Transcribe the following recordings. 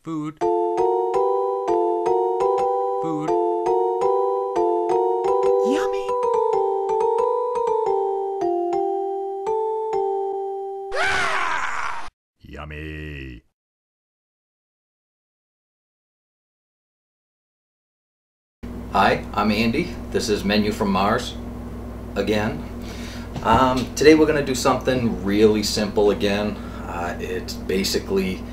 Food. Food. Yummy. Yummy. Hi, I'm Andy. This is Menu from Mars again. Today we're going to do something really simple again. It's basically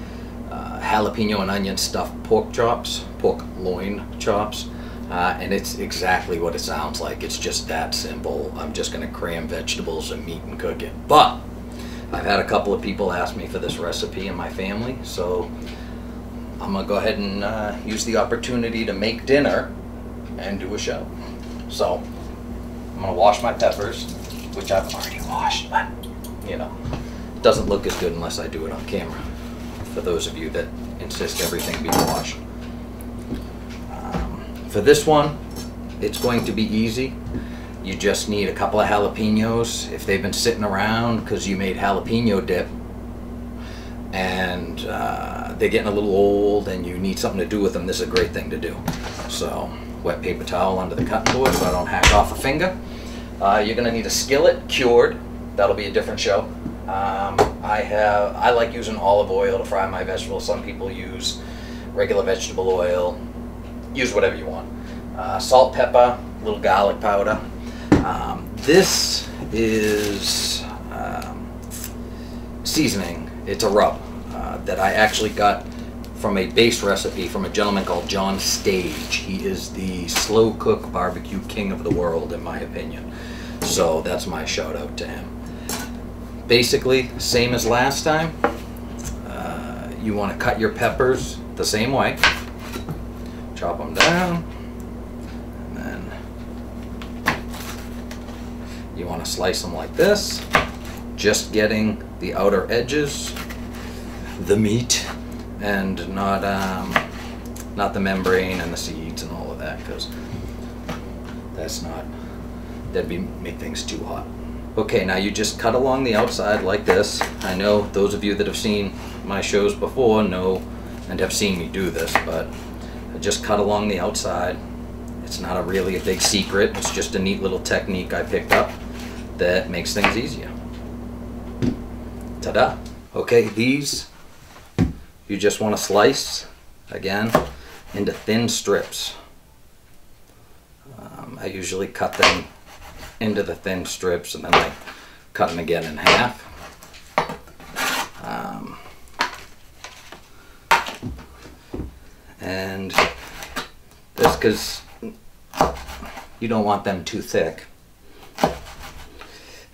jalapeno and onion stuffed pork chops, pork loin chops, and it's exactly what it sounds like. It's just that simple. I'm just going to cram vegetables and meat and cook it. But I've had a couple of people ask me for this recipe in my family, so I'm going to go ahead and use the opportunity to make dinner and do a show. So I'm going to wash my peppers, which I've already washed, but you know, it doesn't look as good unless I do it on camera, for those of you that insist everything be washed. For this one, it's going to be easy. You just need a couple of jalapenos. If they've been sitting around because you made jalapeno dip and they're getting a little old and you need something to do with them, this is a great thing to do. So wet paper towel under the cutting board so I don't hack off a finger. You're going to need a skillet, cured. That'll be a different show. I like using olive oil to fry my vegetables. Some people use regular vegetable oil. Use whatever you want. Salt, pepper, a little garlic powder. This is seasoning. It's a rub that I actually got from a base recipe from a gentleman called John Stage. He is the slow cook barbecue king of the world, in my opinion. So that's my shout out to him. Basically, same as last time. You want to cut your peppers the same way. Chop them down. And then you want to slice them like this. Just getting the outer edges, the meat, and not the membrane and the seeds and all of that, because that'd make things too hot. Okay, now you just cut along the outside like this. I know those of you that have seen my shows before know and have seen me do this, but I just cut along the outside. It's not really a big secret. It's just a neat little technique I picked up that makes things easier. Ta-da! Okay, these you just want to slice, again, into thin strips. I usually cut them into the thin strips and then I cut them again in half. And that's because you don't want them too thick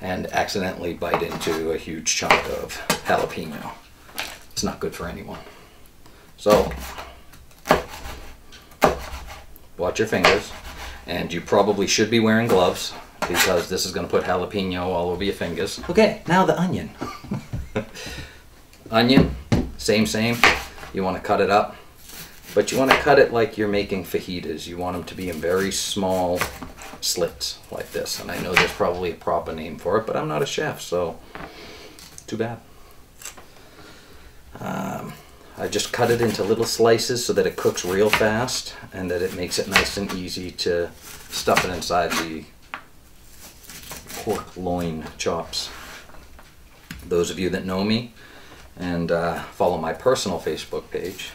and accidentally bite into a huge chunk of jalapeno. It's not good for anyone. So watch your fingers, and you probably should be wearing gloves because this is going to put jalapeno all over your fingers. Okay, now the onion. Onion, same. You want to cut it up, but you want to cut it like you're making fajitas. You want them to be in very small slits like this. And I know there's probably a proper name for it, but I'm not a chef, so too bad. I just cut it into little slices so that it cooks real fast and that it makes it nice and easy to stuff it inside the pork loin chops. Those of you that know me and follow my personal Facebook page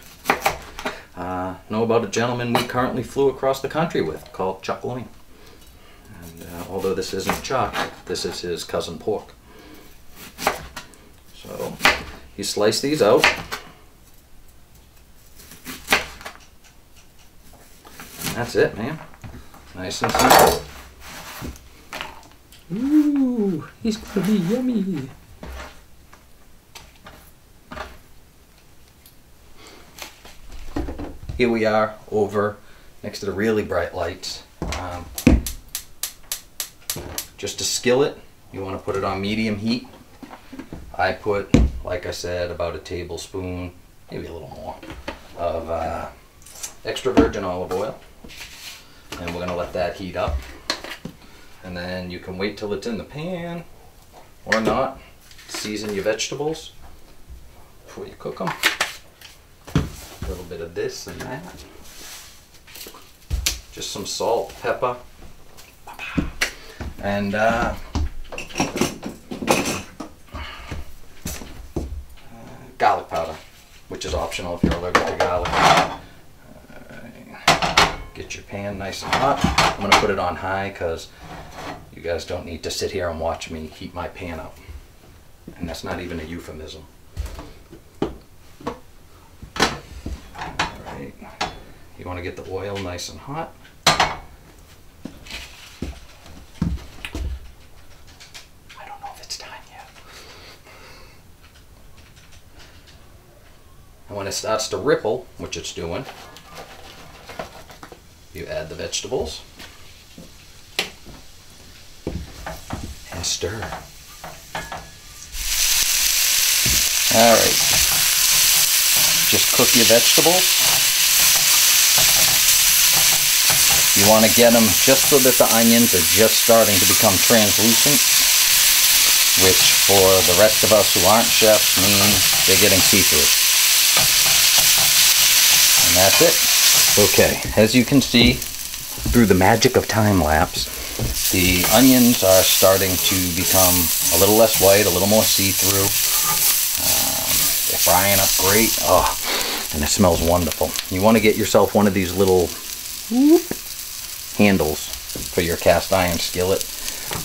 know about a gentleman we currently flew across the country with called Chuck Loin. And although this isn't Chuck, this is his cousin Pork. So you slice these out. That's it, man. Nice and simple. Ooh, he's gonna be yummy. Here we are over next to the really bright lights. Just a skillet. You want to put it on medium heat. I put, like I said, about a tablespoon, maybe a little more, of extra virgin olive oil. And we're going to let that heat up. And then you can wait till it's in the pan, or not. Season your vegetables before you cook them. A little bit of this and that. Just some salt, pepper, and garlic powder, which is optional if you're allergic to garlic. Get your pan nice and hot. I'm going to put it on high because you guys don't need to sit here and watch me heat my pan up. And that's not even a euphemism. Alright, you want to get the oil nice and hot. I don't know if it's time yet. And when it starts to ripple, which it's doing, you add the vegetables and stir. Alright, just cook your vegetables. You want to get them just so that the onions are just starting to become translucent, which for the rest of us who aren't chefs means they're getting see-through. And that's it. Okay, as you can see, through the magic of time lapse, the onions are starting to become a little less white, a little more see-through. They're frying up great. Oh, and it smells wonderful. You want to get yourself one of these little handles for your cast iron skillet,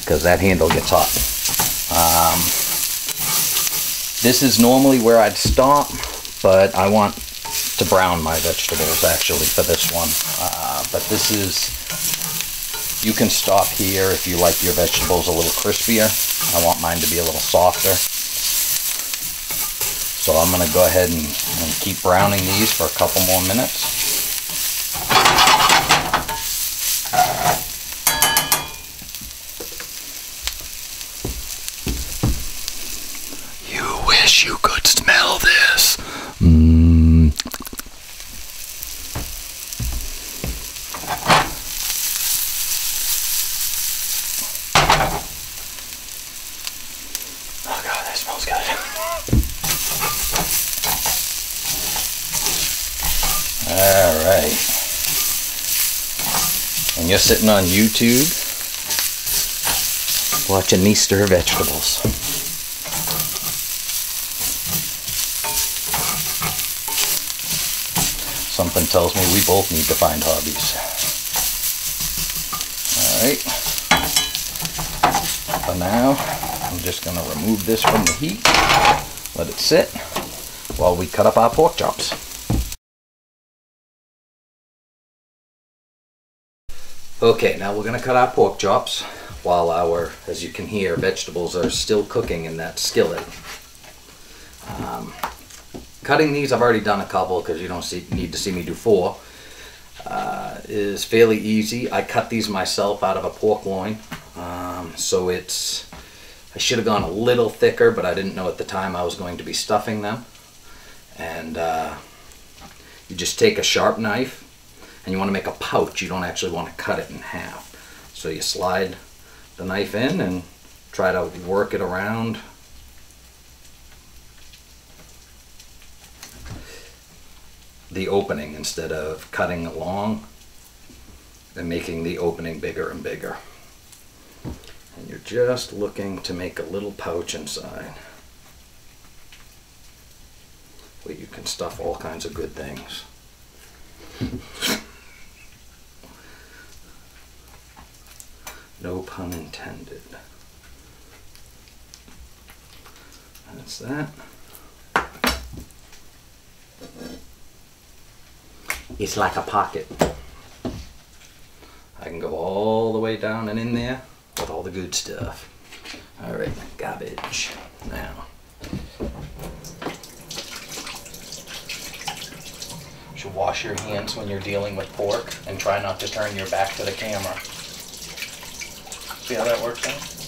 because that handle gets hot. This is normally where I'd stop, but I want to brown my vegetables actually for this one. But this is, you can stop here if you like your vegetables a little crispier. I want mine to be a little softer. So I'm going to go ahead and keep browning these for a couple more minutes. You wish you could smell this. Oh God, that smells good. Alright. And you're sitting on YouTube watching me stir vegetables. Something tells me we both need to find hobbies. Alright. For now, I'm just going to remove this from the heat. Let it sit while we cut up our pork chops. Okay, now we're going to cut our pork chops while our, as you can hear, vegetables are still cooking in that skillet. Cutting these, I've already done a couple because you don't need to see me do 4. Is fairly easy. I cut these myself out of a pork loin. So it's, I should have gone a little thicker, but I didn't know at the time I was going to be stuffing them. And you just take a sharp knife and you want to make a pouch. You don't actually want to cut it in half. So you slide the knife in and try to work it around the opening instead of cutting along and making the opening bigger and bigger. And you're just looking to make a little pouch inside where you can stuff all kinds of good things. No pun intended. That's that. It's like a pocket. I can go all the way down and in there with all the good stuff. Alright, garbage. Now, you should wash your hands when you're dealing with pork and try not to turn your back to the camera. See how that works out?